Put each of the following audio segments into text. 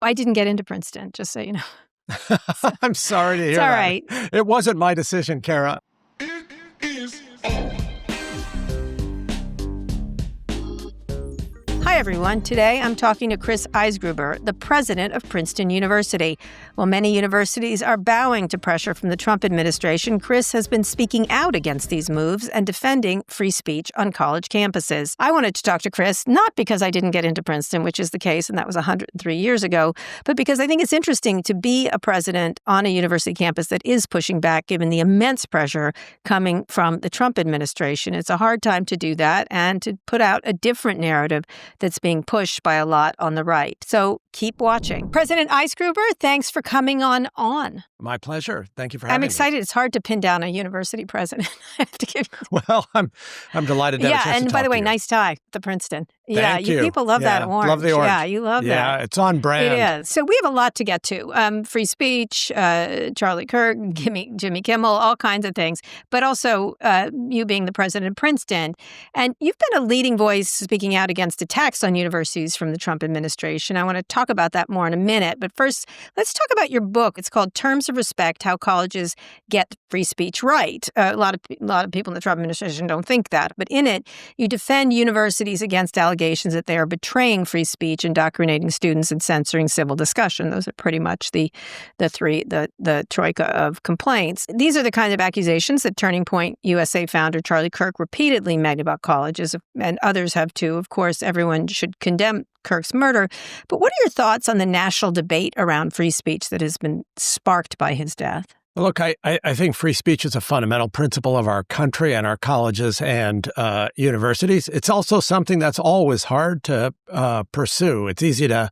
I didn't get into Princeton, just so you know. I'm sorry to hear It's all that. right. It wasn't my decision, Kara. It is on. Hi, everyone. Today, I'm talking to Chris Eisgruber, the president of Princeton University. While many universities are bowing to pressure from the Trump administration, Chris has been speaking out against these moves and defending free speech on college campuses. I wanted to talk to Chris, not because I didn't get into Princeton, which is the case, and that was 103 years ago, but because I think it's interesting to be a president on a university campus that is pushing back, given the immense pressure coming from the Trump administration. It's a hard time to do that and to put out a different narrative that's being pushed by a lot on the right. So keep watching. President Eisgruber, thanks for coming on. My pleasure. Thank you for having me. I'm excited. It's hard to pin down a university president. I have to give you. Well, I'm delighted to have a chance to and talk by the to way, you. nice tie, the Princeton. Thank you. People love that orange. Love the orange. Yeah, you love that. Yeah, it's on brand. It is. So we have a lot to get to. Free speech, Charlie Kirk, Jimmy Kimmel, all kinds of things. But also you being the president of Princeton. And you've been a leading voice speaking out against attacks on universities from the Trump administration. I want to talk about that more in a minute. But first, let's talk about your book. It's called Terms of Respect: How Colleges Get Free Speech Right. A lot of people in the Trump administration don't think that. But in it, you defend universities against allegations that they are betraying free speech, indoctrinating students, and censoring civil discussion. Those are pretty much the troika of complaints. These are the kind of accusations that Turning Point USA founder Charlie Kirk repeatedly made about colleges, and others have too. Of course, everyone should condemn Kirk's murder. But what are your thoughts on the national debate around free speech that has been sparked by his death? Look, I think free speech is a fundamental principle of our country and our colleges and universities. It's also something that's always hard to pursue. It's easy to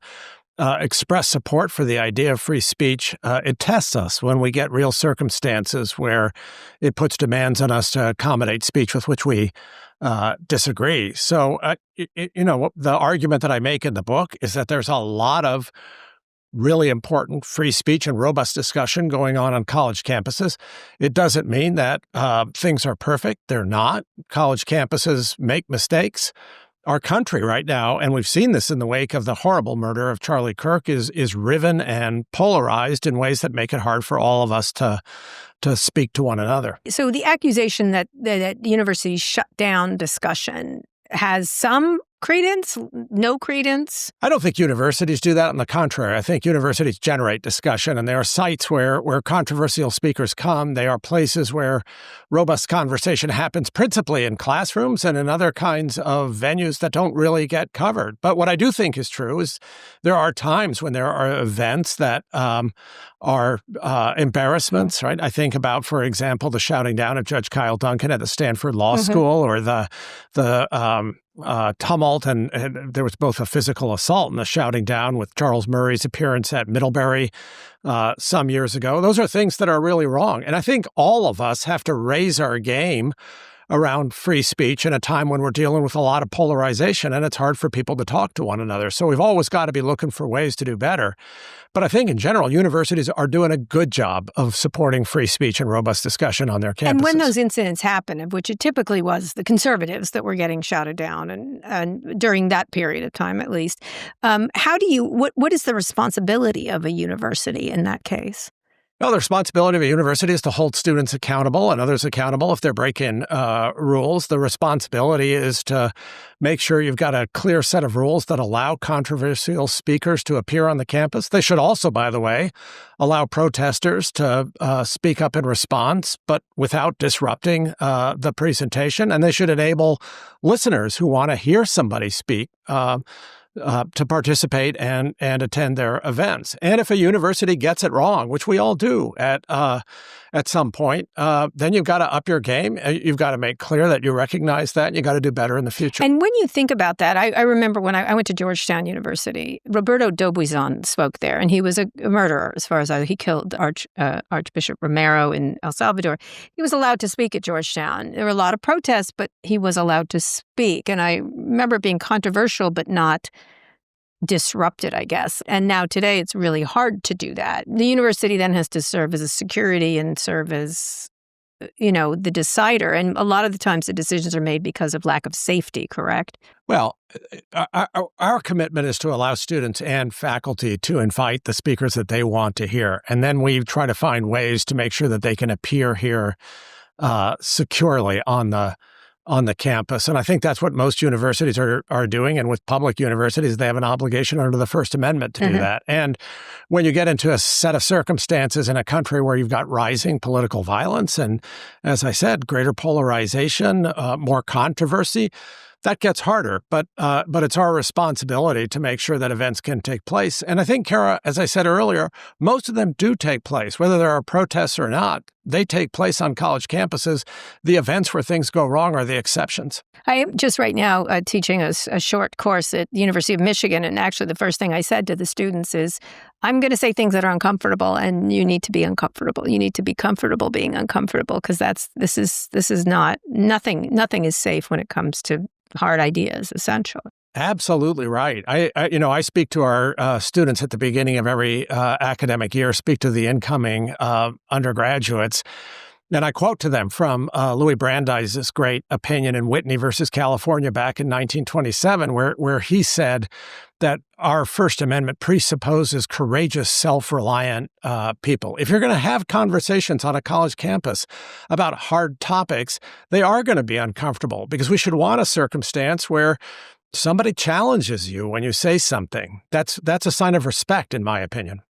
express support for the idea of free speech. It tests us when we get real circumstances where it puts demands on us to accommodate speech with which we disagree. So, the argument that I make in the book is that there's a lot of really important free speech and robust discussion going on college campuses. It doesn't mean that things are perfect. They're not. College campuses make mistakes. Our country right now, and we've seen this in the wake of the horrible murder of Charlie Kirk, is riven and polarized in ways that make it hard for all of us to speak to one another. So the accusation that universities shut down discussion has some credence, no credence? I don't think universities do that. On the contrary, I think universities generate discussion, and there are sites where controversial speakers come. They are places where robust conversation happens, principally in classrooms and in other kinds of venues that don't really get covered. But what I do think is true is there are times when there are events that are embarrassments, right? I think about, for example, the shouting down of Judge Kyle Duncan at the Stanford Law School, or the tumult, and there was both a physical assault and a shouting down with Charles Murray's appearance at Middlebury some years ago. Those are things that are really wrong. And I think all of us have to raise our game around free speech in a time when we're dealing with a lot of polarization and it's hard for people to talk to one another. So we've always got to be looking for ways to do better. But I think in general, universities are doing a good job of supporting free speech and robust discuson on their campuses. And when those incidents happen, of which it typically was the conservatives that were getting shouted down, and during that period of time at least, what is the responsibility of a university in that case? Well, the responsibility of a university is to hold students accountable and others accountable if they're breaking rules. The responsibility is to make sure you've got a clear set of rules that allow controversial speakers to appear on the campus. They should also, by the way, allow protesters to speak up in response, but without disrupting the presentation. And they should enable listeners who want to hear somebody speak to participate and attend their events. And if a university gets it wrong, which we all do at some point, then you've got to up your game. You've got to make clear that you recognize that, and you got to do better in the future. And when you think about that, I remember when I went to Georgetown University, Roberto Dubuisson spoke there, and he was a murderer as far as he killed Archbishop Romero in El Salvador. He was allowed to speak at Georgetown. There were a lot of protests, but he was allowed to speak. And I remember it being controversial, but not disrupted, I guess. And now today it's really hard to do that. The university then has to serve as a security and serve as the decider. And a lot of the times the decisions are made because of lack of safety, correct? Well, our commitment is to allow students and faculty to invite the speakers that they want to hear. And then we try to find ways to make sure that they can appear here securely on the campus. And I think that's what most universities are doing. And with public universities, they have an obligation under the First Amendment to do that. And when you get into a set of circumstances in a country where you've got rising political violence and, as I said, greater polarization, more controversy, that gets harder, but it's our responsibility to make sure that events can take place. And I think, Kara, as I said earlier, most of them do take place, whether there are protests or not. They take place on college campuses. The events where things go wrong are the exceptions. I am just right now teaching a short course at the University of Michigan, and actually the first thing I said to the students is, I'm going to say things that are uncomfortable, and you need to be uncomfortable. You need to be comfortable being uncomfortable, because this is not nothing is safe when it comes to hard ideas, essentially. Absolutely right. I speak to our students at the beginning of every academic year, speak to the incoming undergraduates, and I quote to them from Louis Brandeis' great opinion in Whitney versus California back in 1927, where he said that our First Amendment presupposes courageous, self-reliant people. If you're going to have conversations on a college campus about hard topics, they are going to be uncomfortable, because we should want a circumstance where somebody challenges you when you say something. That's a sign of respect, in my opinion.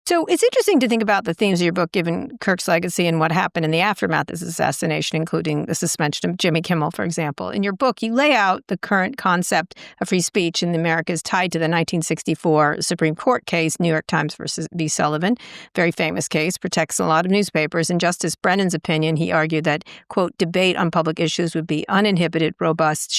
So it's interesting to think about the themes of your book, given Kirk's legacy and what happened in the aftermath of his assassination, including the suspension of Jimmy Kimmel, for example. In your book, you lay out the current concept of free speech in America is tied to the 1964 Supreme Court case, New York Times v. Sullivan. Very famous case, protects a lot of newspapers. In Justice Brennan's opinion, he argued that, quote, debate on public issues should be uninhibited, robust,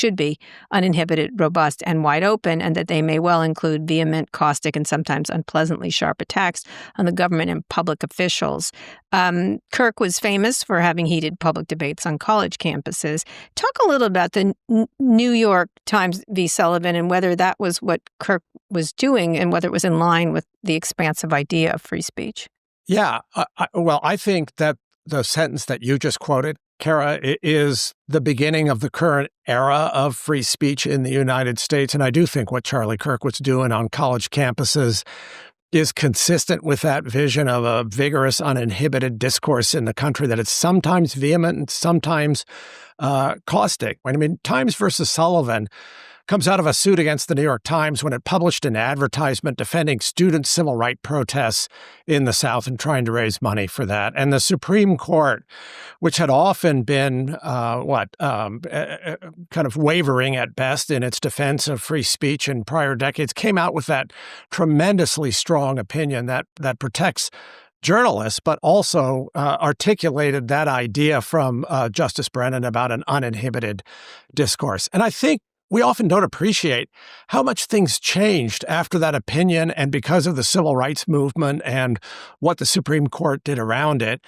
and wide open, and that they may well include vehement, caustic, and sometimes unpleasantly sharp attacks on the government and public officials. Kirk was famous for having heated public debates on college campuses. Talk a little about the New York Times v. Sullivan and whether that was what Kirk was doing and whether it was in line with the expansive idea of free speech. Yeah. I think that the sentence that you just quoted, Kara, is the beginning of the current era of free speech in the United States. And I do think what Charlie Kirk was doing on college campuses is consistent with that vision of a vigorous, uninhibited discourse in the country that is sometimes vehement and sometimes caustic. I mean, Times versus Sullivan comes out of a suit against the New York Times when it published an advertisement defending student civil rights protests in the South and trying to raise money for that. And the Supreme Court, which had often been kind of wavering at best in its defense of free speech in prior decades, came out with that tremendously strong opinion that protects journalists, but also articulated that idea from Justice Brennan about an uninhibited discourse. And I think we often don't appreciate how much things changed after that opinion and because of the civil rights movement and what the Supreme Court did around it.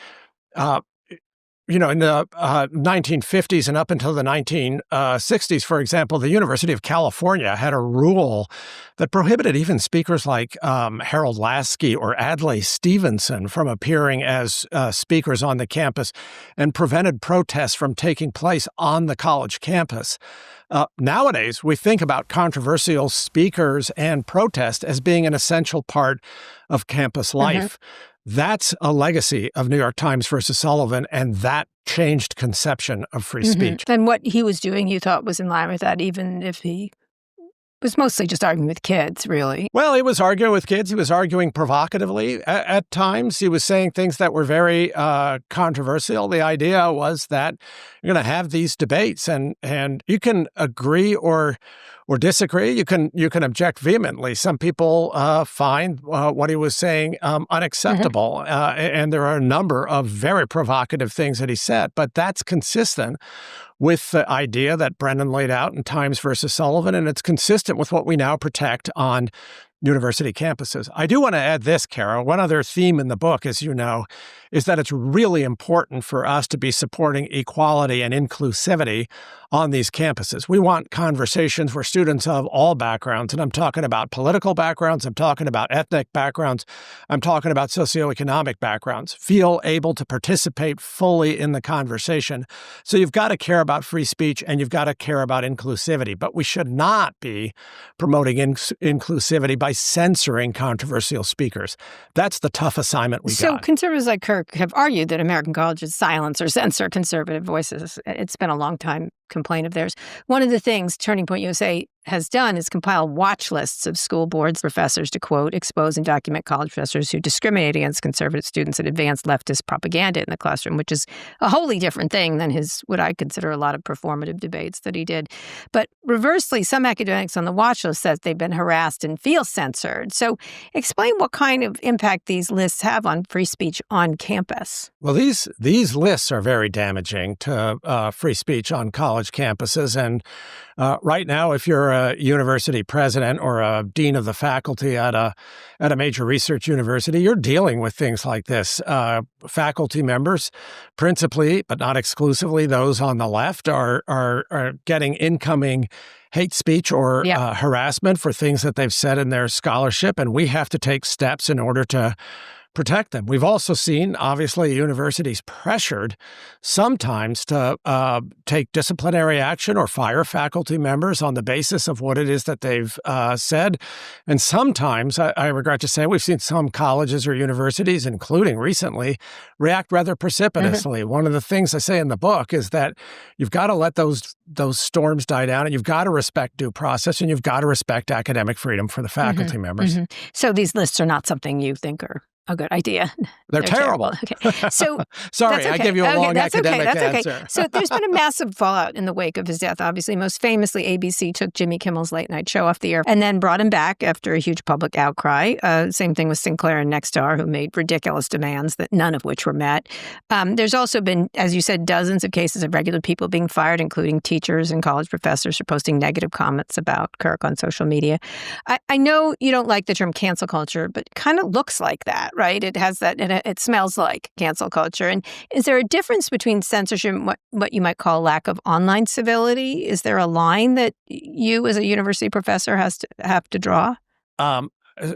In the 1950s and up until the 1960s, for example, the University of California had a rule that prohibited even speakers like Harold Lasky or Adlai Stevenson from appearing as speakers on the campus and prevented protests from taking place on the college campus. Nowadays, we think about controversial speakers and protest as being an essential part of campus life. That's a legacy of New York Times versus Sullivan, and that changed conception of free speech. And what he was doing, you thought, was in line with that, even if he was mostly just arguing with kids, really. Well, he was arguing with kids. He was arguing provocatively. At times, he was saying things that were very controversial. The idea was that you're going to have these debates, and you can agree or disagree. You can object vehemently. Some people find what he was saying unacceptable, and there are a number of very provocative things that he said. But that's consistent with the idea that Brennan laid out in Times versus Sullivan, and it's consistent with what we now protect on university campuses. I do want to add this, Kara. One other theme in the book, as you know, is that it's really important for us to be supporting equality and inclusivity on these campuses. We want conversations where students of all backgrounds, and I'm talking about political backgrounds, I'm talking about ethnic backgrounds, I'm talking about socioeconomic backgrounds, feel able to participate fully in the conversation. So you've got to care about free speech and you've got to care about inclusivity, but we should not be promoting inclusivity by censoring controversial speakers. That's the tough assignment we got. So conservatives like Kirk have argued that American colleges silence or censor conservative voices. It's been a long time complaint of theirs. One of the things Turning Point USA has done is compile watch lists of school boards, professors to, quote, expose and document college professors who discriminate against conservative students and advance leftist propaganda in the classroom, which is a wholly different thing than his, what I consider a lot of performative debates that he did. But reversely, some academics on the watch list says they've been harassed and feel censored. So explain what kind of impact these lists have on free speech on campus. Well, these lists are very damaging to free speech on college campuses. And right now, if you're a university president or a dean of the faculty at a major research university, you're dealing with things like this. Faculty members, principally but not exclusively those on the left, are getting incoming hate speech or harassment for things that they've said in their scholarship, and we have to take steps in order to protect them. We've also seen, obviously, universities pressured sometimes to take disciplinary action or fire faculty members on the basis of what it is that they've said. And sometimes, I regret to say, we've seen some colleges or universities, including recently, react rather precipitously. Mm-hmm. One of the things I say in the book is that you've got to let those storms die down, and you've got to respect due process, and you've got to respect academic freedom for the faculty members. Mm-hmm. So these lists are not something you think are a good idea. They're terrible. Okay. So sorry, okay. I gave you a long academic answer. Okay. So there's been a massive fallout in the wake of his death. Obviously, most famously, ABC took Jimmy Kimmel's late night show off the air and then brought him back after a huge public outcry. Same thing with Sinclair and Nexstar, who made ridiculous demands that none of which were met. There's also been, as you said, dozens of cases of regular people being fired, including teachers and college professors for posting negative comments about Kirk on social media. I know you don't like the term cancel culture, but it kind of looks like that. Right? It has that, and it smells like cancel culture. And is there a difference between censorship and what you might call lack of online civility? Is there a line that you as a university professor have to draw?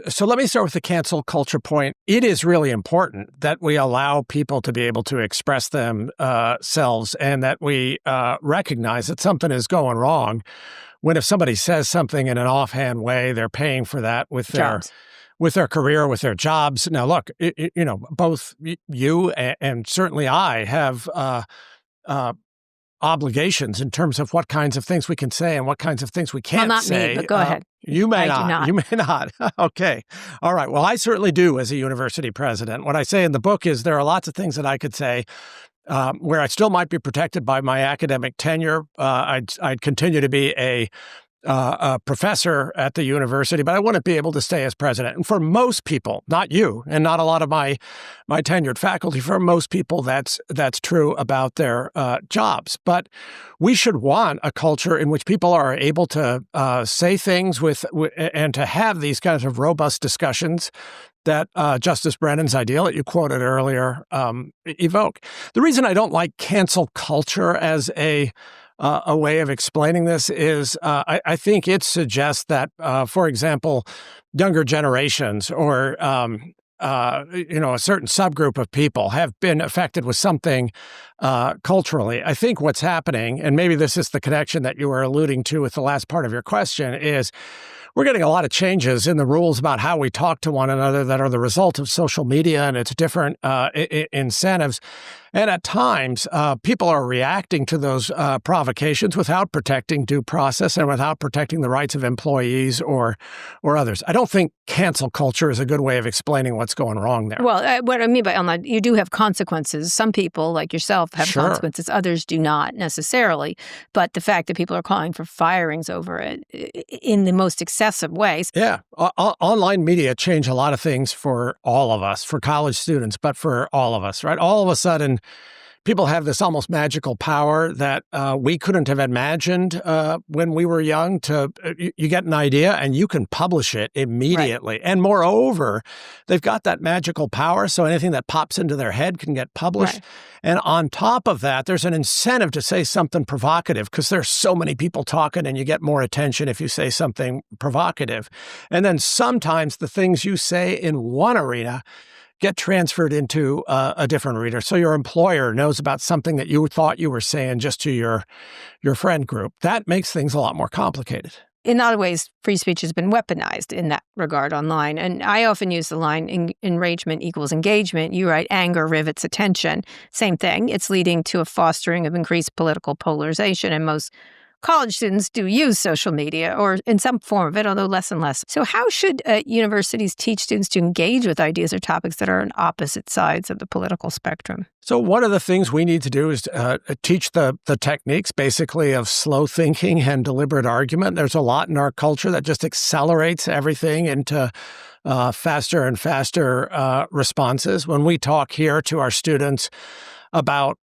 So let me start with the cancel culture point. It is really important that we allow people to be able to express themselves and that we recognize that something is going wrong. When if somebody says something in an offhand way, they're paying for that with their career, with their jobs. Now, look, both you and certainly I have obligations in terms of what kinds of things we can say and what kinds of things we can't say. Well, not me, but go ahead. You may not. not. You may not. Okay. All right. Well, I certainly do as a university president. What I say in the book is there are lots of things that I could say where I still might be protected by my academic tenure. I'd continue to be a professor at the university, but I wouldn't be able to stay as president. And for most people, not you, and not a lot of my tenured faculty, for most people, that's true about their jobs. But we should want a culture in which people are able to say things and to have these kinds of robust discussions that Justice Brennan's ideal that you quoted earlier evoke. The reason I don't like cancel culture as a way of explaining this is I think it suggests that, for example, younger generations or a certain subgroup of people have been affected with something culturally. I think what's happening, and maybe this is the connection that you were alluding to with the last part of your question, is we're getting a lot of changes in the rules about how we talk to one another that are the result of social media and its different incentives. And at times, people are reacting to those provocations without protecting due process and without protecting the rights of employees or others. I don't think cancel culture is a good way of explaining what's going wrong there. Well, what I mean by online, you do have consequences. Some people, like yourself, have consequences. Others do not necessarily. But the fact that people are calling for firings over it in the most excessive ways. Yeah. Online media change a lot of things for all of us, for college students, but for all of us, right? All of a sudden, people have this almost magical power that we couldn't have imagined when we were young. You get an idea and you can publish it immediately. Right. And moreover, they've got that magical power, so anything that pops into their head can get published. Right. And on top of that, there's an incentive to say something provocative because there's so many people talking and you get more attention if you say something provocative. And then sometimes the things you say in one arena get transferred into a different arena. So your employer knows about something that you thought you were saying just to your friend group. That makes things a lot more complicated. In other ways, free speech has been weaponized in that regard online. And I often use the line, enragement equals engagement. You write, anger rivets attention. Same thing. It's leading to a fostering of increased political polarization. And most college students do use social media or in some form of it, although less and less. So how should universities teach students to engage with ideas or topics that are on opposite sides of the political spectrum? So one of the things we need to do is teach the techniques, basically, of slow thinking and deliberate argument. There's a lot in our culture that just accelerates everything into faster and faster responses. When we talk here to our students about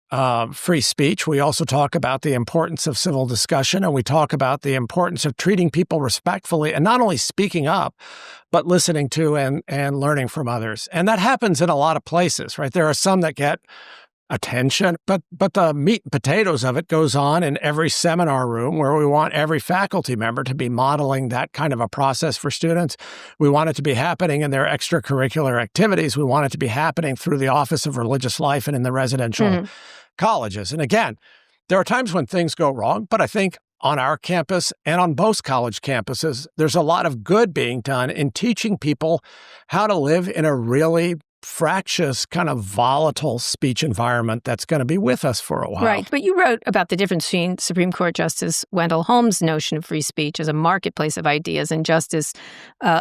free speech, we also talk about the importance of civil discussion, and we talk about the importance of treating people respectfully and not only speaking up, but listening to and learning from others. And that happens in a lot of places, right? There are some that get attention, but the meat and potatoes of it goes on in every seminar room where we want every faculty member to be modeling that kind of a process for students. We want it to be happening in their extracurricular activities. We want it to be happening through the Office of Religious Life and in the residential colleges. And again, there are times when things go wrong, but I think on our campus and on both college campuses, there's a lot of good being done in teaching people how to live in a really fractious, kind of volatile speech environment that's going to be with us for a while. Right. But you wrote about the difference between Supreme Court Justice Wendell Holmes' notion of free speech as a marketplace of ideas and Justice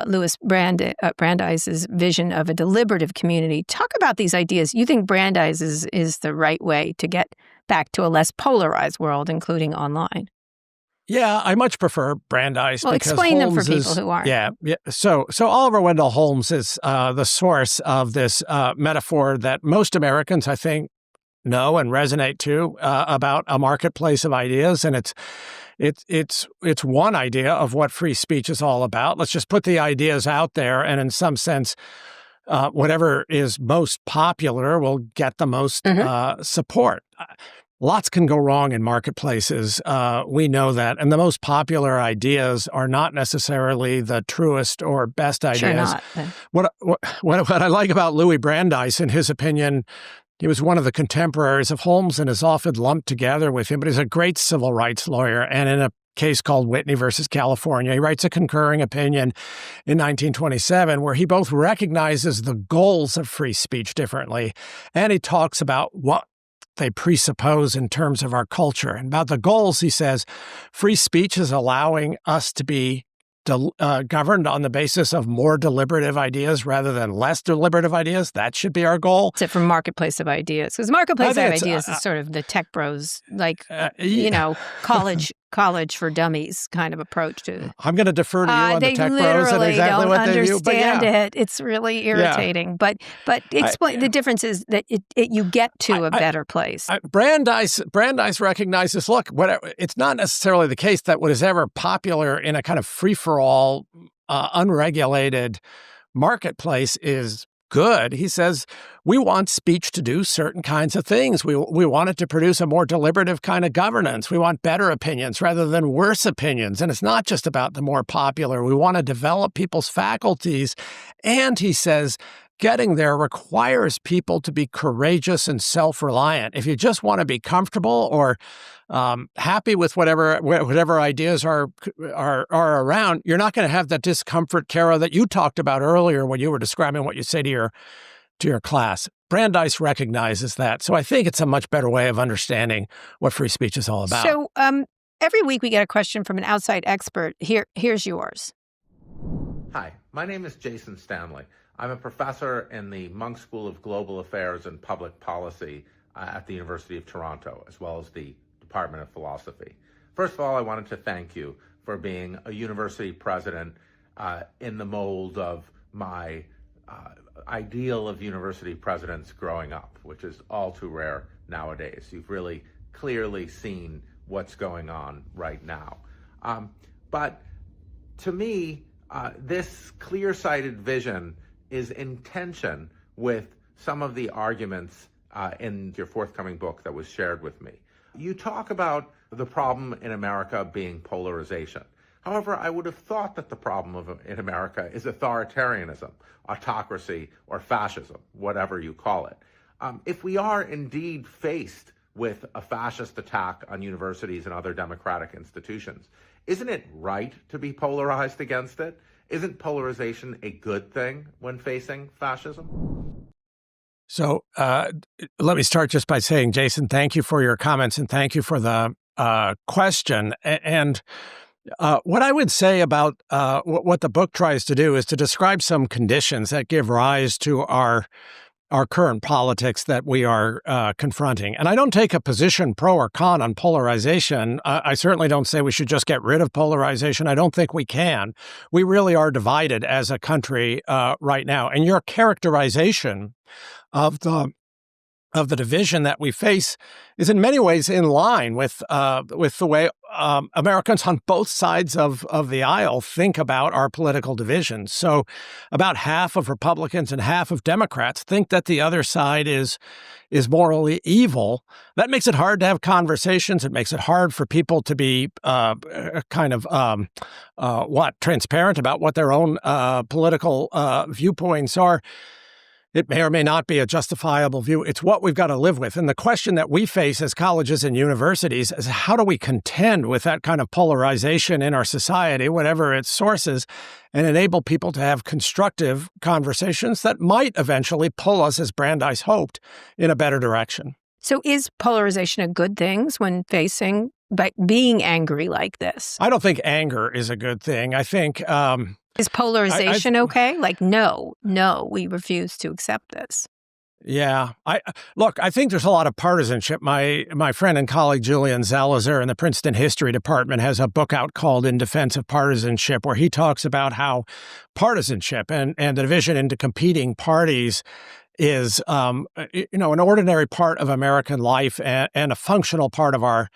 Louis Brandeis's vision of a deliberative community. Talk about these ideas. You think Brandeis is the right way to get back to a less polarized world, including online? Yeah, I much prefer Brandeis. Well, because explain Holmes them for people who aren't. Yeah. So Oliver Wendell Holmes is the source of this metaphor that most Americans, I think, know and resonate to about a marketplace of ideas, and it's one idea of what free speech is all about. Let's just put the ideas out there, and in some sense, whatever is most popular will get the most support. Lots can go wrong in marketplaces. We know that. And the most popular ideas are not necessarily the truest or best ideas. Sure not. What I like about Louis Brandeis, in his opinion, he was one of the contemporaries of Holmes and is often lumped together with him, but he's a great civil rights lawyer. And in a case called Whitney versus California, he writes a concurring opinion in 1927 where he both recognizes the goals of free speech differently, and he talks about what they presuppose in terms of our culture. And about the goals, he says, free speech is allowing us to be governed on the basis of more deliberative ideas rather than less deliberative ideas. That should be our goal. Except for marketplace of ideas. Because marketplace of ideas is sort of the tech bros, like, college for dummies kind of approach to it. I'm going to defer to you on the tech bros and exactly what they do. They don't understand it. It's really irritating. Yeah. But explain the difference is that you get to a better place. Brandeis recognizes, look, it's not necessarily the case that what is ever popular in a kind of free-for-all, unregulated marketplace is good. He says, we want speech to do certain kinds of things. We want it to produce a more deliberative kind of governance. We want better opinions rather than worse opinions. And it's not just about the more popular. We want to develop people's faculties. And he says, getting there requires people to be courageous and self-reliant. If you just want to be comfortable or happy with whatever ideas are around, you're not going to have that discomfort, Kara, that you talked about earlier when you were describing what you say to your class. Brandeis recognizes that. So I think it's a much better way of understanding what free speech is all about. So every week we get a question from an outside expert. Here's yours. Hi, my name is Jason Stanley. I'm a professor in the Munk School of Global Affairs and Public Policy at the University of Toronto, as well as the Department of Philosophy. First of all, I wanted to thank you for being a university president in the mold of my ideal of university presidents growing up, which is all too rare nowadays. You've really clearly seen what's going on right now. But to me, this clear-sighted vision is in tension with some of the arguments in your forthcoming book that was shared with me. You talk about the problem in America being polarization. However, I would have thought that the problem in America is authoritarianism, autocracy, or fascism, whatever you call it. If we are indeed faced with a fascist attack on universities and other democratic institutions, isn't it right to be polarized against it? Isn't polarization a good thing when facing fascism? So let me start just by saying, Jason, thank you for your comments and thank you for the question. And what I would say about what the book tries to do is to describe some conditions that give rise to our current politics that we are confronting. And I don't take a position pro or con on polarization. I certainly don't say we should just get rid of polarization. I don't think we can. We really are divided as a country right now. And your characterization of the division that we face is in many ways in line with the way Americans on both sides of the aisle think about our political divisions. So about half of Republicans and half of Democrats think that the other side is morally evil. That makes it hard to have conversations. It makes it hard for people to be transparent about what their own political viewpoints are. It may or may not be a justifiable view. It's what we've got to live with. And the question that we face as colleges and universities is how do we contend with that kind of polarization in our society, whatever its sources, and enable people to have constructive conversations that might eventually pull us, as Brandeis hoped, in a better direction. So is polarization a good thing when facing by being angry like this? I don't think anger is a good thing. I think is polarization okay? Like, no, we refuse to accept this. Yeah. I think there's a lot of partisanship. My friend and colleague Julian Zalazar in the Princeton History Department has a book out called In Defense of Partisanship, where he talks about how partisanship and the division into competing parties is an ordinary part of American life and a functional part of our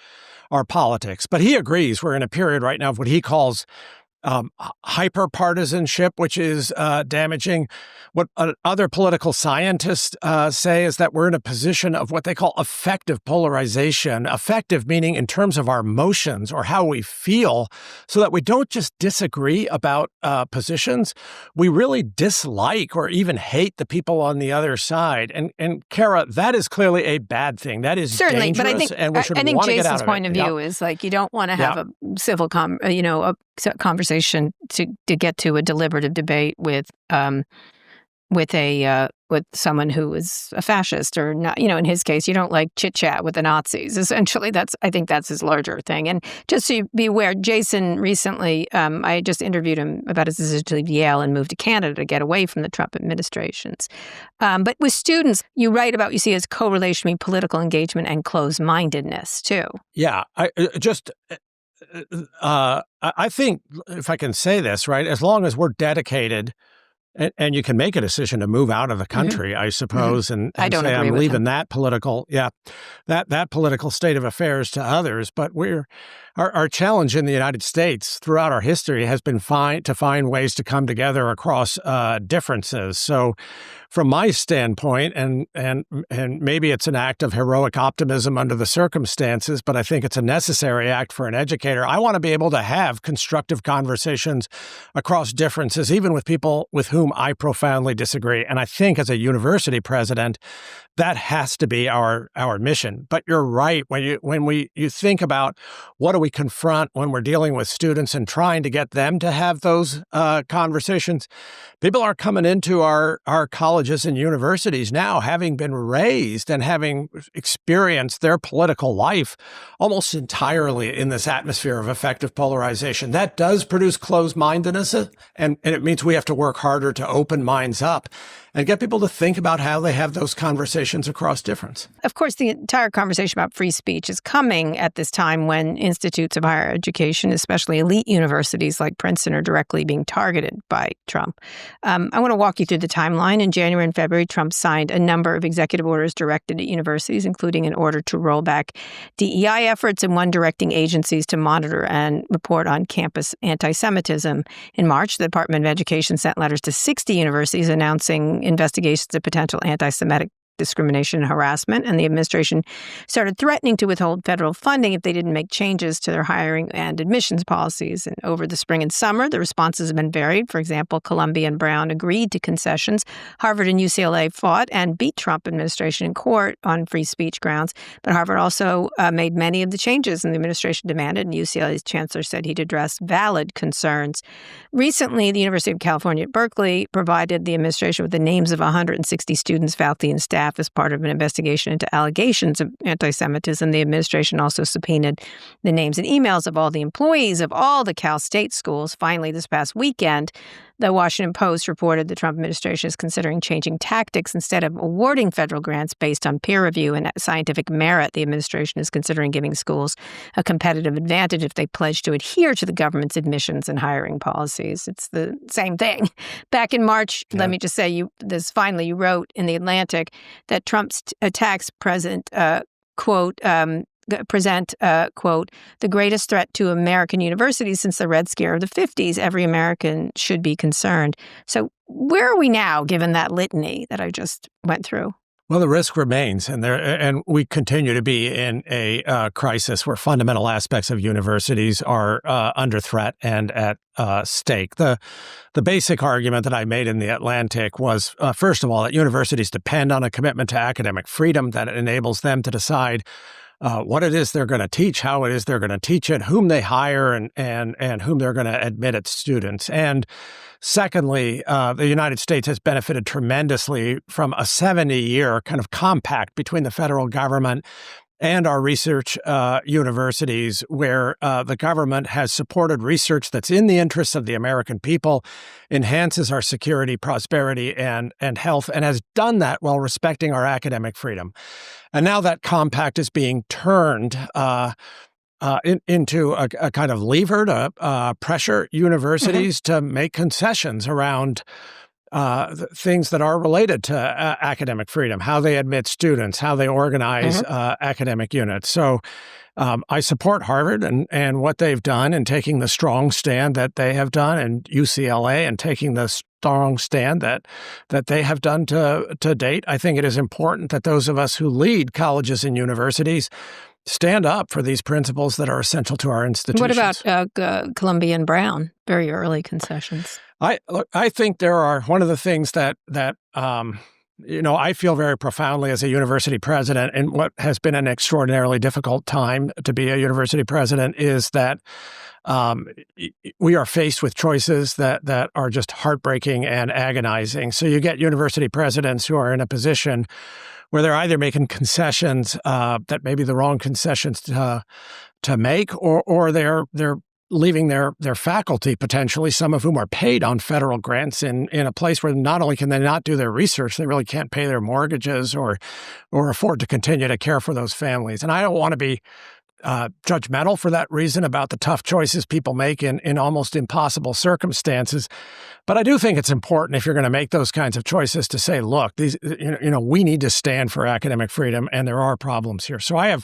politics. But he agrees we're in a period right now of what he calls hyper-partisanship, which is damaging. What other political scientists say is that we're in a position of what they call effective polarization, effective meaning in terms of our emotions or how we feel, so that we don't just disagree about positions. We really dislike or even hate the people on the other side. And Kara, that is clearly a bad thing. That is certainly dangerous, but and we should want to get out of it. Jason's point of view is like you don't want to have a civil a conversation to get to a deliberative debate with someone who is a fascist or not. In his case, you don't like chit chat with the Nazis. Essentially, I think that's his larger thing. And just to be aware, Jason recently, I just interviewed him about his decision to leave Yale and move to Canada to get away from the Trump administrations. But with students, you write about you see as correlation between political engagement and closed-mindedness too. Yeah, I think, if I can say this, right, as long as we're dedicated, and you can make a decision to move out of the country, I suppose, and I don't say agree I'm with leaving him. that political state of affairs to others. But our challenge in the United States throughout our history has been to find ways to come together across differences. So from my standpoint, and maybe it's an act of heroic optimism under the circumstances, but I think it's a necessary act for an educator. I want to be able to have constructive conversations across differences, even with people with whom I profoundly disagree. And I think as a university president, that has to be our mission. But you're right, when you think about what do we confront when we're dealing with students and trying to get them to have those conversations, people are coming into our colleges and universities now having been raised and having experienced their political life almost entirely in this atmosphere of effective polarization. That does produce closed-mindedness, and it means we have to work harder to open minds up. and get people to think about how they have those conversations across difference. Of course, the entire conversation about free speech is coming at this time when institutes of higher education, especially elite universities like Princeton, are directly being targeted by Trump. I want to walk you through the timeline. In January and February, Trump signed a number of executive orders directed at universities, including an order to roll back DEI efforts and one directing agencies to monitor and report on campus anti-Semitism. In March, the Department of Education sent letters to 60 universities announcing investigations of potential anti-Semitic discrimination and harassment, and the administration started threatening to withhold federal funding if they didn't make changes to their hiring and admissions policies. And over the spring and summer, the responses have been varied. For example, Columbia and Brown agreed to concessions. Harvard and UCLA fought and beat Trump administration in court on free speech grounds. But Harvard also made many of the changes the administration demanded, and UCLA's chancellor said he'd address valid concerns. Recently, the University of California at Berkeley provided the administration with the names of 160 students, faculty, and staff as part of an investigation into allegations of anti-Semitism. The administration also subpoenaed the names and emails of all the employees of all the Cal State schools. Finally, this past weekend, the Washington Post reported the Trump administration is considering changing tactics. Instead of awarding federal grants based on peer review and scientific merit, the administration is considering giving schools a competitive advantage if they pledge to adhere to the government's admissions and hiring policies. It's the same thing. Back in March, let me just say, you wrote in The Atlantic that Trump's attacks present, quote, the greatest threat to American universities since the Red Scare of the 50s. Every American should be concerned. So where are we now, given that litany that I just went through? Well, the risk remains, and we continue to be in a crisis where fundamental aspects of universities are under threat and at stake. The basic argument that I made in The Atlantic was, first of all, that universities depend on a commitment to academic freedom, that it enables them to decide what it is they're going to teach, how it is they're going to teach it, whom they hire, and whom they're going to admit as students. And secondly, the United States has benefited tremendously from a 70-year kind of compact between the federal government and our research universities, where the government has supported research that's in the interests of the American people, enhances our security, prosperity, and health, and has done that while respecting our academic freedom. And now that compact is being turned into a kind of lever to pressure universities to make concessions around things that are related to academic freedom, how they admit students, how they organize academic units. So I support Harvard and what they've done in taking the strong stand that they have done, and UCLA and taking the strong stand that they have done to date. I think it is important that those of us who lead colleges and universities stand up for these principles that are essential to our institutions. What about Columbia and Brown? Very early concessions. I think there are one of the things that I feel very profoundly as a university president, and what has been an extraordinarily difficult time to be a university president, is that we are faced with choices that are just heartbreaking and agonizing. So you get university presidents who are in a position where they're either making concessions that may be the wrong concessions to make, or they're leaving their faculty, potentially, some of whom are paid on federal grants, in a place where not only can they not do their research, they really can't pay their mortgages or afford to continue to care for those families. And I don't want to be judgmental for that reason about the tough choices people make in almost impossible circumstances. But I do think it's important, if you're going to make those kinds of choices, to say, look, these, we need to stand for academic freedom, and there are problems here. So I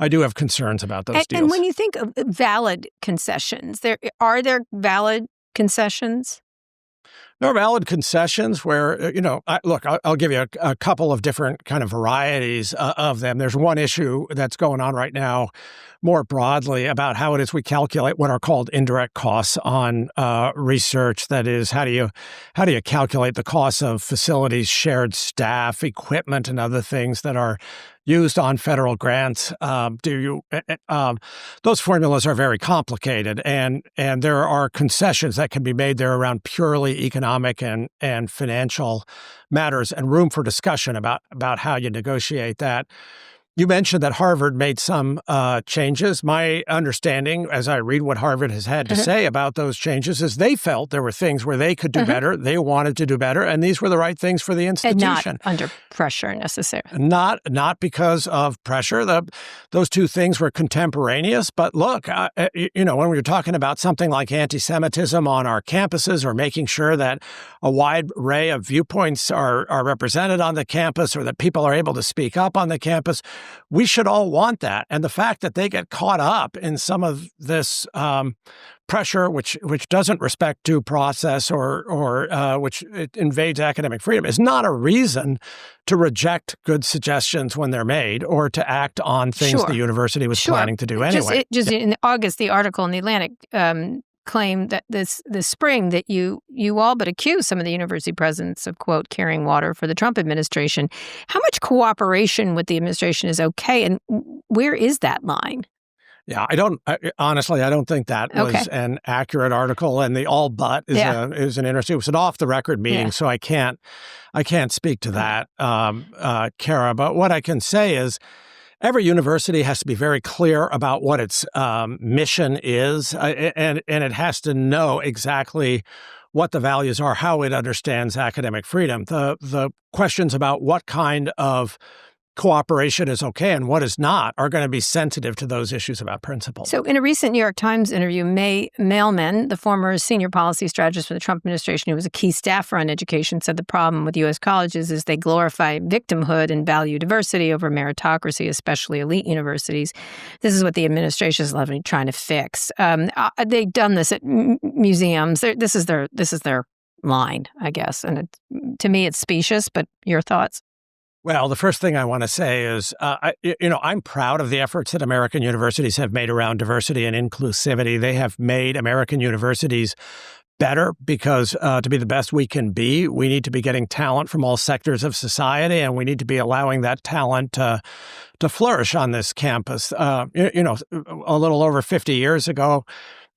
do have concerns about those deals. And when you think of valid concessions, are there valid concessions? There are valid concessions where, I'll give you a couple of different kind of varieties of them. There's one issue that's going on right now more broadly about how it is we calculate what are called indirect costs on research. That is, how do you calculate the costs of facilities, shared staff, equipment, and other things that are used on federal grants? Those formulas are very complicated, and there are concessions that can be made there around purely economic and financial matters, and room for discussion about how you negotiate that. You mentioned that Harvard made some changes. My understanding, as I read what Harvard has had to say about those changes, is they felt there were things where they could do better, they wanted to do better, and these were the right things for the institution. And not under pressure necessarily. Not because of pressure. Those two things were contemporaneous. But look, when we're talking about something like anti-Semitism on our campuses, or making sure that a wide array of viewpoints are represented on the campus, or that people are able to speak up on the campus, we should all want that. And the fact that they get caught up in some of this pressure, which doesn't respect due process or which it invades academic freedom, is not a reason to reject good suggestions when they're made, or to act on things the university was planning to do anyway. Just in August, the article in The Atlantic claimed that this spring that you all but accused some of the university presidents of, quote, carrying water for the Trump administration. How much cooperation with the administration is okay, and where is that line? Yeah, honestly, I don't think that was an accurate article, and the all but is an interesting. It was an off the record meeting, so I can't speak to that, Kara. But what I can say is, every university has to be very clear about what its mission is, and it has to know exactly what the values are, how it understands academic freedom. The questions about what kind of cooperation is okay and what is not are going to be sensitive to those issues about principle. So in a recent New York Times interview, May Mailman, the former senior policy strategist for the Trump administration, who was a key staffer on education, said the problem with U.S. colleges is they glorify victimhood and value diversity over meritocracy, especially elite universities. This is what the administration is loving trying to fix. They've done this at museums. This is their line, I guess. And to me, it's specious, but your thoughts? Well, the first thing I want to say is, I'm proud of the efforts that American universities have made around diversity and inclusivity. They have made American universities better because to be the best we can be, we need to be getting talent from all sectors of society, and we need to be allowing that talent to flourish on this campus. A little over 50 years ago,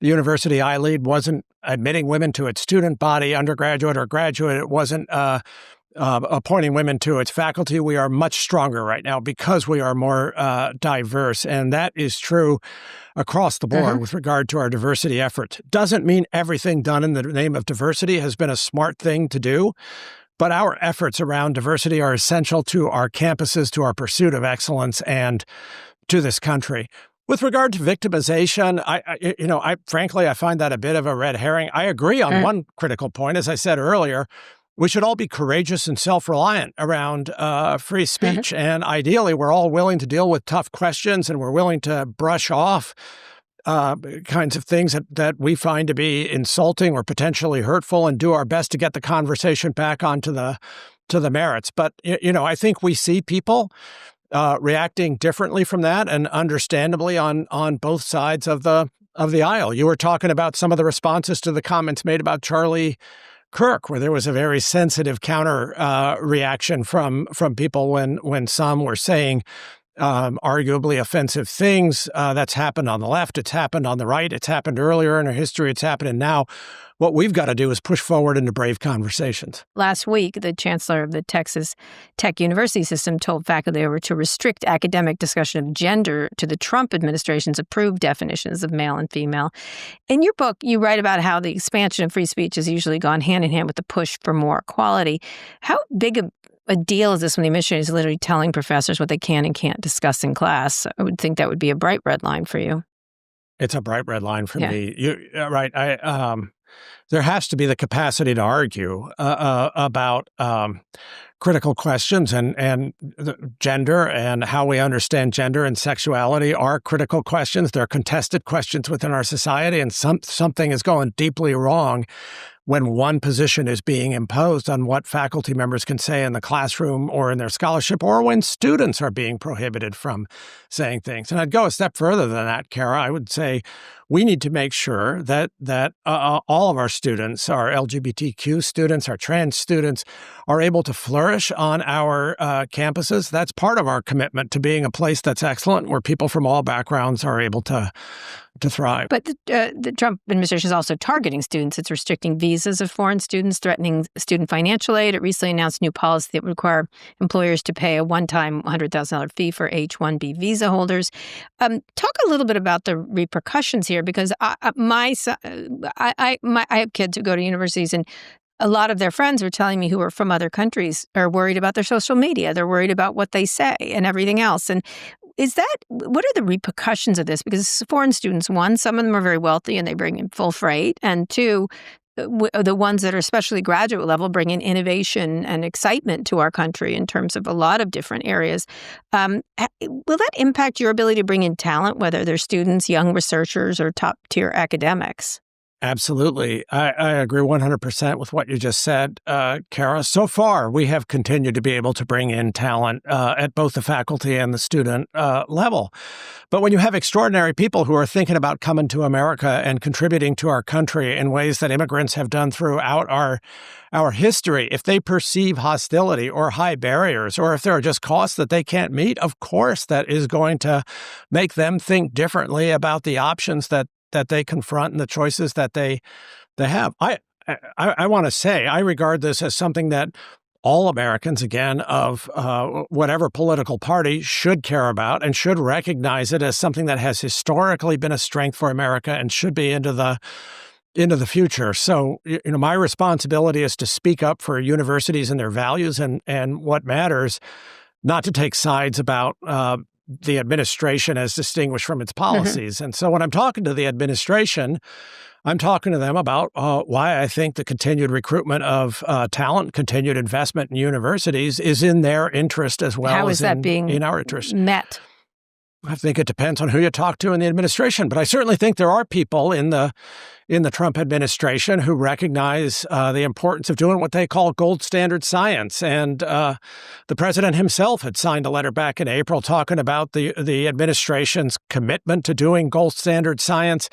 the university I lead wasn't admitting women to its student body, undergraduate or graduate. It wasn't appointing women to its faculty. We are much stronger right now because we are more diverse. And that is true across the board with regard to our diversity efforts. Doesn't mean everything done in the name of diversity has been a smart thing to do, but our efforts around diversity are essential to our campuses, to our pursuit of excellence, and to this country. With regard to victimization, I frankly find that a bit of a red herring. I agree on one critical point. As I said earlier, we should all be courageous and self-reliant around free speech. And ideally, we're all willing to deal with tough questions, and we're willing to brush off kinds of things that we find to be insulting or potentially hurtful, and do our best to get the conversation back onto the merits. But, I think we see people reacting differently from that, and understandably on both sides of the aisle. You were talking about some of the responses to the comments made about Charlie Kirk, where there was a very sensitive counter reaction from people when some were saying arguably offensive things. That's happened on the left. It's happened on the right. It's happened earlier in our history. It's happening now. What we've got to do is push forward into brave conversations. Last week, the chancellor of the Texas Tech University system told faculty they were to restrict academic discussion of gender to the Trump administration's approved definitions of male and female. In your book, you write about how the expansion of free speech has usually gone hand in hand with the push for more equality. How big a deal is this when the administration is literally telling professors what they can and can't discuss in class? I would think that would be a bright red line for you. It's a bright red line for me. You're right. There has to be the capacity to argue about critical questions, and gender and how we understand gender and sexuality are critical questions. They're contested questions within our society, and something is going deeply wrong when one position is being imposed on what faculty members can say in the classroom or in their scholarship, or when students are being prohibited from saying things. And I'd go a step further than that, Kara. I would say we need to make sure that all of our students, our LGBTQ students, our trans students, are able to flourish on our campuses. That's part of our commitment to being a place that's excellent, where people from all backgrounds are able to thrive. But the Trump administration is also targeting students. It's restricting visas of foreign students, threatening student financial aid. It recently announced a new policy that would require employers to pay a one-time $100,000 fee for H-1B visa holders. Talk a little bit about the repercussions here, because I have kids who go to universities, and a lot of their friends are telling me who are from other countries are worried about their social media. They're worried about what they say and everything else. And what are the repercussions of this? Because foreign students, one, some of them are very wealthy and they bring in full freight. And two, the ones that are especially graduate level bring in innovation and excitement to our country in terms of a lot of different areas. Will that impact your ability to bring in talent, whether they're students, young researchers, or top-tier academics? Absolutely. I agree 100% with what you just said, Kara. So far, we have continued to be able to bring in talent at both the faculty and the student level. But when you have extraordinary people who are thinking about coming to America and contributing to our country in ways that immigrants have done throughout our history, if they perceive hostility or high barriers, or if there are just costs that they can't meet, of course that is going to make them think differently about the options that they confront and the choices that they have. I want to say I regard this as something that all Americans, again, of whatever political party, should care about and should recognize it as something that has historically been a strength for America and should be into the future. So, my responsibility is to speak up for universities and their values and what matters, not to take sides about the administration as distinguished from its policies. And so when I'm talking to the administration, I'm talking to them about why I think the continued recruitment of talent, continued investment in universities is in their interest as well. How is that being in our interest? Met? I think it depends on who you talk to in the administration, but I certainly think there are people in the Trump administration who recognize the importance of doing what they call gold standard science. And the president himself had signed a letter back in April talking about the administration's commitment to doing gold standard science.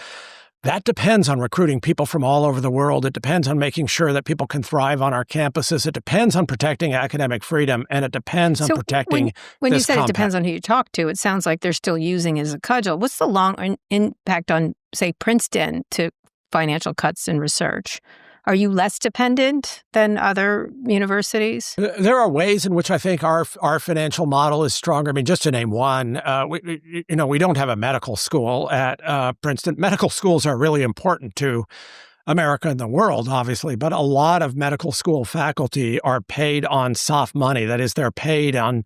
That depends on recruiting people from all over the world. It depends on making sure that people can thrive on our campuses. It depends on protecting academic freedom, and it depends on protecting when you said compact. It depends on who you talk to, it sounds like they're still using it as a cudgel. What's the long impact on, say, Princeton to financial cuts in research? Are you less dependent than other universities? There are ways in which I think our financial model is stronger. I mean, just to name one, we don't have a medical school at Princeton. Medical schools are really important to America and the world, obviously, but a lot of medical school faculty are paid on soft money. That is, they're paid on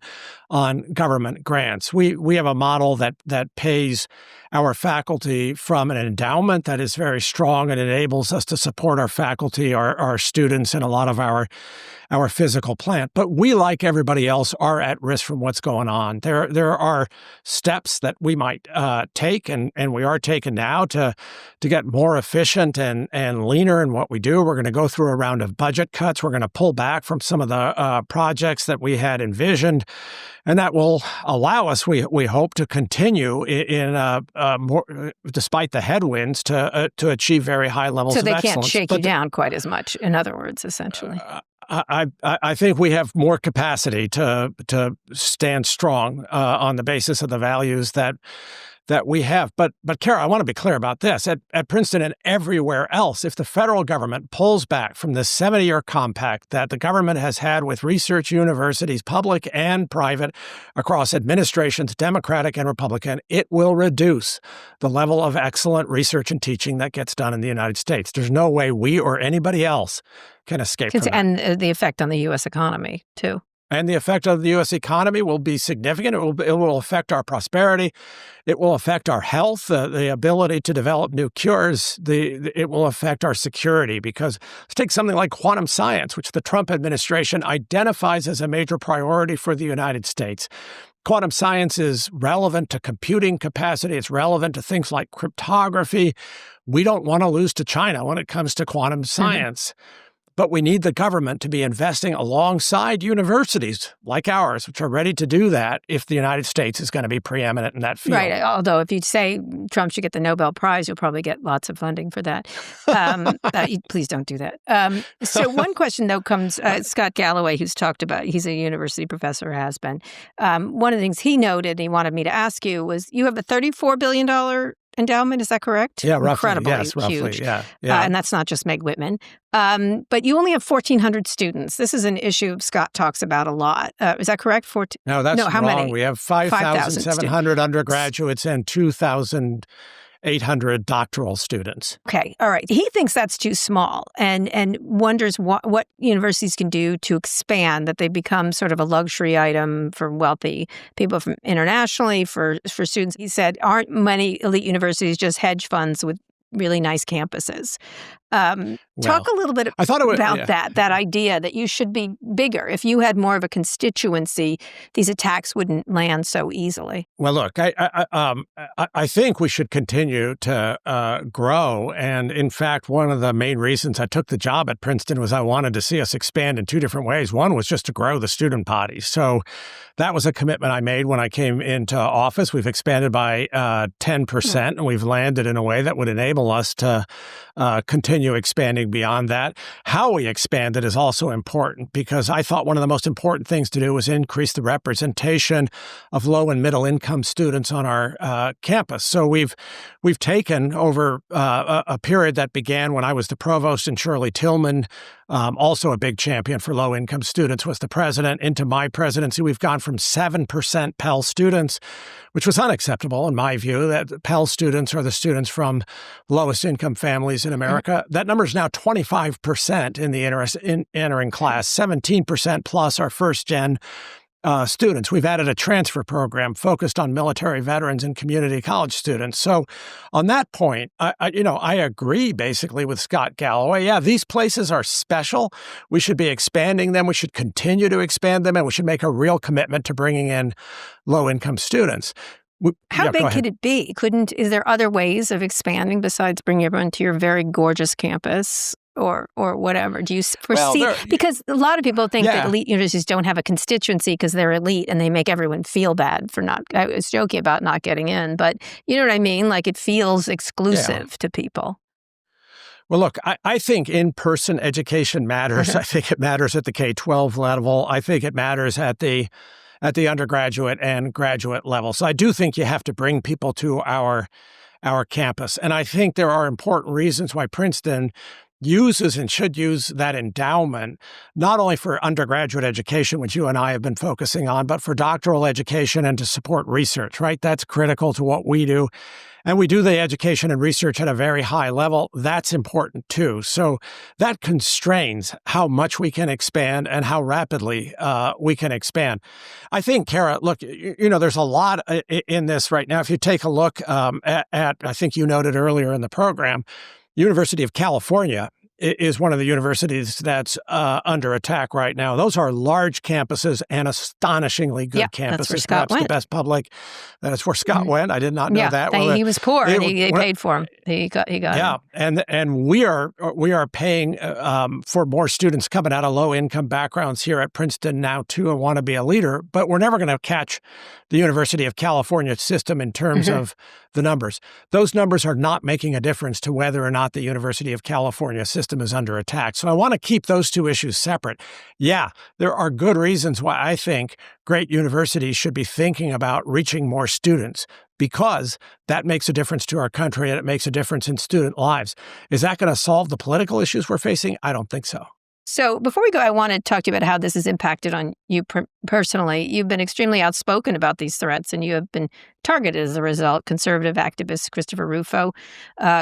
government grants. We have a model that pays our faculty from an endowment that is very strong and enables us to support our faculty, our students, and a lot of our physical plant. But we, like everybody else, are at risk from what's going on. There are steps that we might take, and we are taking now to get more efficient and leaner in what we do. We're going to go through a round of budget cuts. We're going to pull back from some of the projects that we had envisioned, and that will allow us, we hope, to continue in more, despite the headwinds, to achieve very high levels of excellence. So they can't shake you down quite as much, in other words, essentially. I think we have more capacity to stand strong on the basis of the values that we have. But Kara, I want to be clear about this. At Princeton and everywhere else, if the federal government pulls back from the 70-year compact that the government has had with research universities, public and private, across administrations, Democratic and Republican, it will reduce the level of excellent research and teaching that gets done in the United States. There's no way we or anybody else can escape from that. And the effect on the U.S. economy, too. And the effect of the U.S. economy will be significant. It will affect our prosperity. It will affect our health, the ability to develop new cures. It will affect our security, because let's take something like quantum science, which the Trump administration identifies as a major priority for the United States. Quantum science is relevant to computing capacity. It's relevant to things like cryptography. We don't want to lose to China when it comes to quantum science. But we need the government to be investing alongside universities like ours, which are ready to do that if the United States is going to be preeminent in that field. Right. Although if you say Trump should get the Nobel Prize, you'll probably get lots of funding for that. Please don't do that. So one question, though, comes, Scott Galloway, who's talked about, he's a university professor, has been. One of the things he noted, he wanted me to ask you, was you have a $34 billion endowment. Is that correct? Yeah, roughly. Incredibly Yes, roughly. huge. Yeah. And that's not just Meg Whitman. But you only have 1,400 students. This is an issue Scott talks about a lot. Is that correct? No, that's how wrong. many? We have 5,700 undergraduates and 2,800 doctoral students. Okay. All right. He thinks that's too small and wonders what universities can do to expand, that they become sort of a luxury item for wealthy people from internationally, for students. He said, aren't many elite universities just hedge funds with really nice campuses? Talk a little bit about that idea that you should be bigger. If you had more of a constituency, these attacks wouldn't land so easily. Well, look, I think we should continue to grow. And in fact, one of the main reasons I took the job at Princeton was I wanted to see us expand in two different ways. One was just to grow the student body. So that was a commitment I made when I came into office. We've expanded by 10%, and we've landed in a way that would enable us to continue expanding beyond that. How we expanded is also important, because I thought one of the most important things to do was increase the representation of low and middle income students on our campus. So we've taken over a period that began when I was the provost, and Shirley Tillman, also a big champion for low income students, was the president. Into my presidency, we've gone from 7% Pell students, which was unacceptable in my view, that Pell students are the students from lowest income families in America. That number is now 25% in the entering class, 17% plus our first gen students. We've added a transfer program focused on military veterans and community college students. So on that point, I agree basically with Scott Galloway. Yeah, these places are special. We should be expanding them. We should continue to expand them, and we should make a real commitment to bringing in low-income students. How big could it be? Is there other ways of expanding besides bringing everyone to your very gorgeous campus or whatever? Do you foresee? Because a lot of people think that elite universities don't have a constituency because they're elite and they make everyone feel bad for not. I was joking about not getting in, but you know what I mean? Like, it feels exclusive to people. Well, look, I think in-person education matters. I think it matters at the K-12 level. I think it matters at the undergraduate and graduate level. So I do think you have to bring people to our campus. And I think there are important reasons why Princeton uses and should use that endowment, not only for undergraduate education, which you and I have been focusing on, but for doctoral education and to support research, right? That's critical to what we do. And we do the education and research at a very high level. That's important too. So that constrains how much we can expand and how rapidly we can expand. I think, Kara, look, there's a lot in this right now. If you take a look at, I think you noted earlier in the program, University of California is one of the universities that's under attack right now. Those are large campuses and astonishingly good campuses. That's where Scott went. The best public. That's where Scott went. I did not know that. He was poor, and they paid for him. He got him. And we are paying for more students coming out of low income backgrounds here at Princeton now too, and want to be a leader. But we're never going to catch the University of California system in terms of the numbers. Those numbers are not making a difference to whether or not the University of California system is under attack. So I want to keep those two issues separate. Yeah, there are good reasons why I think great universities should be thinking about reaching more students, because that makes a difference to our country and it makes a difference in student lives. Is that going to solve the political issues we're facing? I don't think so. So before we go, I want to talk to you about how this has impacted on you personally. You've been extremely outspoken about these threats, and you have been targeted as a result. Conservative activist Christopher Rufo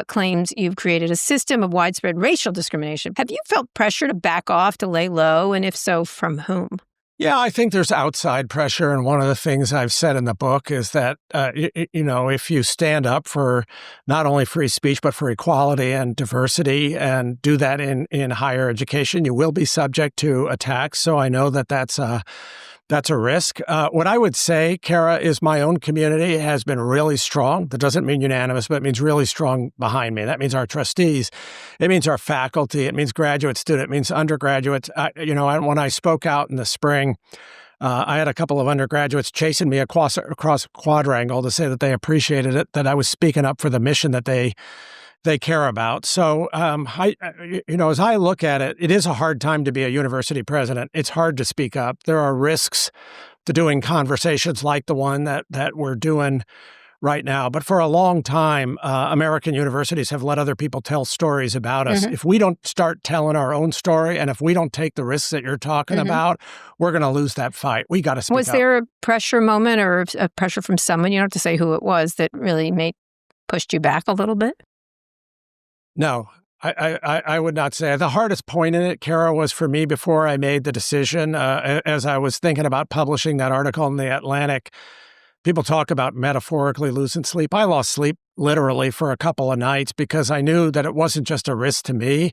claims you've created a system of widespread racial discrimination. Have you felt pressure to back off, to lay low, and if so, from whom? Yeah, I think there's outside pressure. And one of the things I've said in the book is that, if you stand up for not only free speech, but for equality and diversity and do that in higher education, you will be subject to attacks. So I know that that's a risk. What I would say, Kara, is my own community has been really strong. That doesn't mean unanimous, but it means really strong behind me. That means our trustees. It means our faculty. It means graduate students. It means undergraduates. When I spoke out in the spring, I had a couple of undergraduates chasing me across a quadrangle to say that they appreciated it, that I was speaking up for the mission that they care about. So, as I look at it, it is a hard time to be a university president. It's hard to speak up. There are risks to doing conversations like the one that we're doing right now. But for a long time, American universities have let other people tell stories about us. If we don't start telling our own story, and if we don't take the risks that you're talking about, we're going to lose that fight. We got to speak up. Was there a pressure moment or a pressure from someone, you don't have to say who it was, that really pushed you back a little bit? No. I would not say. The hardest point in it, Kara, was for me before I made the decision, as I was thinking about publishing that article in The Atlantic. People talk about metaphorically losing sleep. I lost sleep literally for a couple of nights because I knew that it wasn't just a risk to me.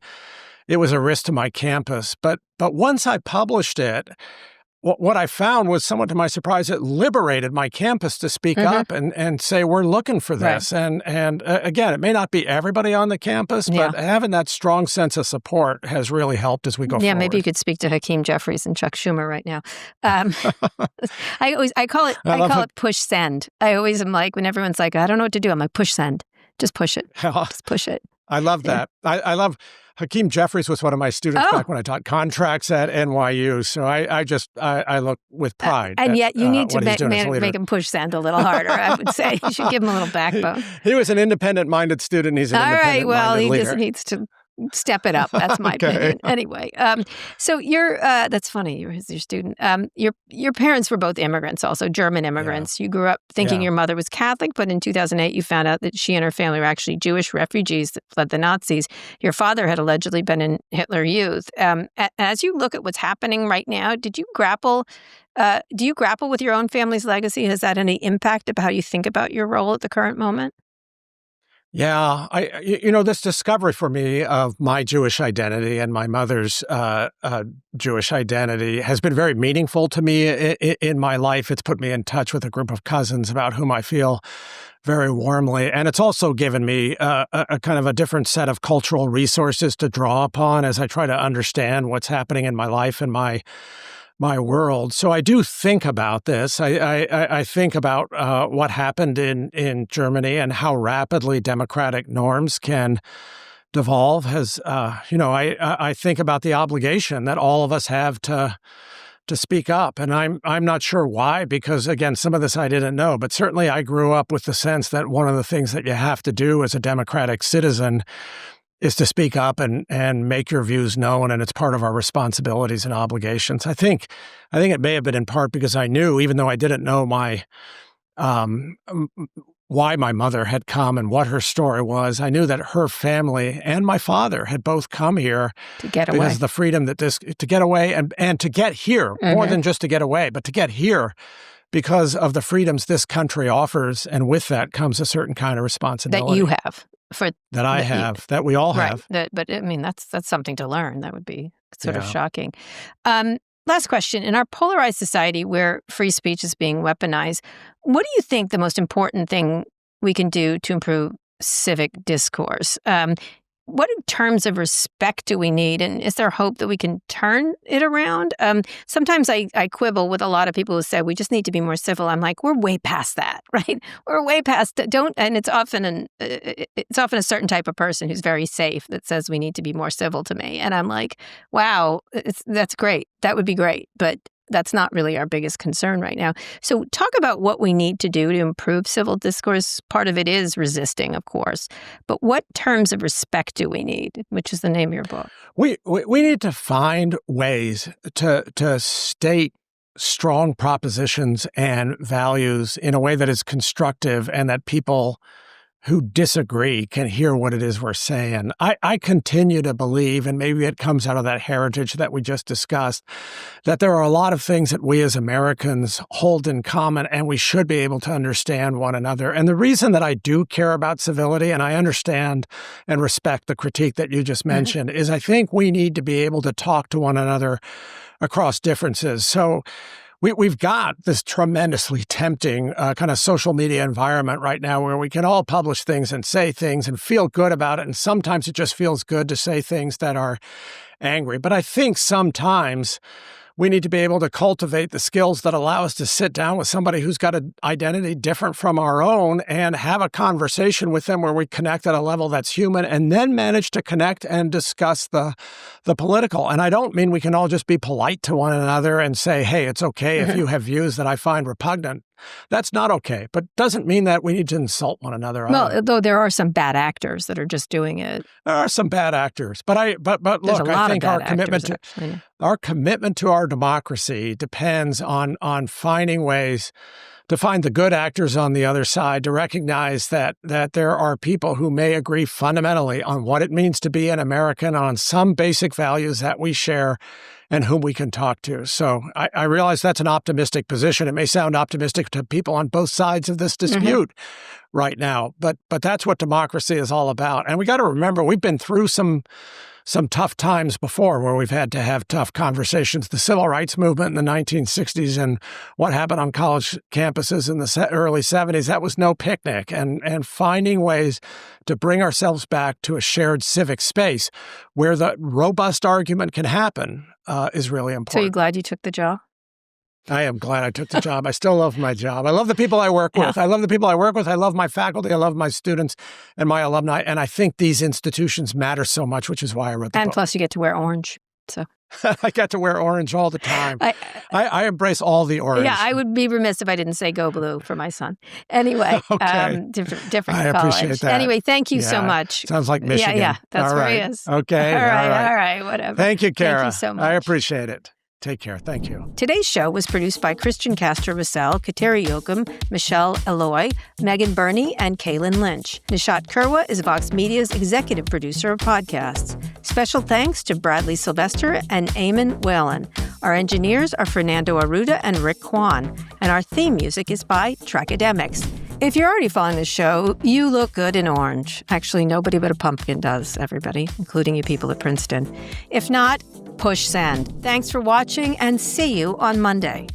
It was a risk to my campus. But once I published it, what I found was, somewhat to my surprise, it liberated my campus to speak up and say, we're looking for this. Right. And again, it may not be everybody on the campus, but having that strong sense of support has really helped as we go forward. Yeah, maybe you could speak to Hakeem Jeffries and Chuck Schumer right now. I call it push send. I always am like, when everyone's like, I don't know what to do, I'm like, push send. Just push it. Just push it. I love that. I love Hakeem Jeffries was one of my students back when I taught contracts at NYU. So I look with pride. And yet you need to make him push send a little harder, I would say. You should give him a little backbone. He was an independent-minded student. He's an independent-minded leader. All right, well, he just needs to step it up. That's my opinion. Anyway, so you're that's funny. You're your student. Your parents were both immigrants, also German immigrants. You grew up thinking your mother was Catholic, but in 2008 you found out that she and her family were actually Jewish refugees that fled the Nazis. Your father had allegedly been in Hitler Youth. As you look at what's happening right now, do you grapple with your own family's legacy? Has that any impact about how you think about your role at the current moment? Yeah, this discovery for me of my Jewish identity and my mother's Jewish identity has been very meaningful to me in my life. It's put me in touch with a group of cousins about whom I feel very warmly. And it's also given me a kind of a different set of cultural resources to draw upon as I try to understand what's happening in my life and my world. So I do think about this. I think about what happened in Germany and how rapidly democratic norms can devolve. I think about the obligation that all of us have to speak up. And I'm not sure why, because again, some of this I didn't know, but certainly I grew up with the sense that one of the things that you have to do as a democratic citizen is to speak up and make your views known, and it's part of our responsibilities and obligations. I think it may have been in part because I knew, even though I didn't know why my mother had come and what her story was, I knew that her family and my father had both come here to get away. Because the freedom to get away and to get here, more than just to get away, but to get here because of the freedoms this country offers, and with that comes a certain kind of responsibility that you have. That we all have. Right. But I mean, that's something to learn. That would be sort of shocking. Last question. In our polarized society where free speech is being weaponized, what do you think the most important thing we can do to improve civic discourse? What terms of respect do we need? And is there hope that we can turn it around? Sometimes I quibble with a lot of people who say we just need to be more civil. I'm like, we're way past that, right? We're way past that. And it's often a certain type of person who's very safe that says we need to be more civil to me. And I'm like, wow, that's great. That would be great. But that's not really our biggest concern right now. So talk about what we need to do to improve civil discourse. Part of it is resisting, of course. But what terms of respect do we need, which is the name of your book? We need to find ways to state strong propositions and values in a way that is constructive and that people who disagree can hear what it is we're saying. I continue to believe, and maybe it comes out of that heritage that we just discussed, that there are a lot of things that we as Americans hold in common, and we should be able to understand one another. And the reason that I do care about civility, and I understand and respect the critique that you just mentioned, is I think we need to be able to talk to one another across differences. So we've got this tremendously tempting kind of social media environment right now where we can all publish things and say things and feel good about it. And sometimes it just feels good to say things that are angry. But I think sometimes we need to be able to cultivate the skills that allow us to sit down with somebody who's got an identity different from our own and have a conversation with them where we connect at a level that's human, and then manage to connect and discuss the political. And I don't mean we can all just be polite to one another and say, hey, it's okay if you have views that I find repugnant. That's not okay, but doesn't mean that we need to insult one another. Well, though there are some bad actors that are just doing it. There are some bad actors, but look, I think our commitment to our democracy depends on finding ways to find the good actors on the other side, to recognize that there are people who may agree fundamentally on what it means to be an American, on some basic values that we share and whom we can talk to. So I realize that's an optimistic position. It may sound optimistic to people on both sides of this dispute right now, but that's what democracy is all about. And we got to remember, we've been through some tough times before where we've had to have tough conversations. The civil rights movement in the 1960s and what happened on college campuses in the early 70s, that was no picnic. And finding ways to bring ourselves back to a shared civic space where the robust argument can happen is really important. So you're glad you took the job? I am glad I took the job. I still love my job. I love the people I work with. I love the people I work with. I love my faculty. I love my students and my alumni. And I think these institutions matter so much, which is why I wrote the book. And plus you get to wear orange. So I get to wear orange all the time. I embrace all the orange. Yeah, I would be remiss if I didn't say go blue for my son. Anyway, different I college. Appreciate that. Anyway, thank you so much. Sounds like Michigan. Yeah, that's where he is. Okay. All right, whatever. Thank you, Kara. Thank you so much. I appreciate it. Take care. Thank you. Today's show was produced by Christian Castro-Vassell, Kateri Yoakum, Michelle Eloy, Megan Burney, and Kaylin Lynch. Nishat Kurwa is Vox Media's executive producer of podcasts. Special thanks to Bradley Sylvester and Eamon Whalen. Our engineers are Fernando Arruda and Rick Kwan. And our theme music is by Tracademics. If you're already following the show, you look good in orange. Actually, nobody but a pumpkin does, everybody, including you people at Princeton. If not, push send. Thanks for watching and see you on Monday.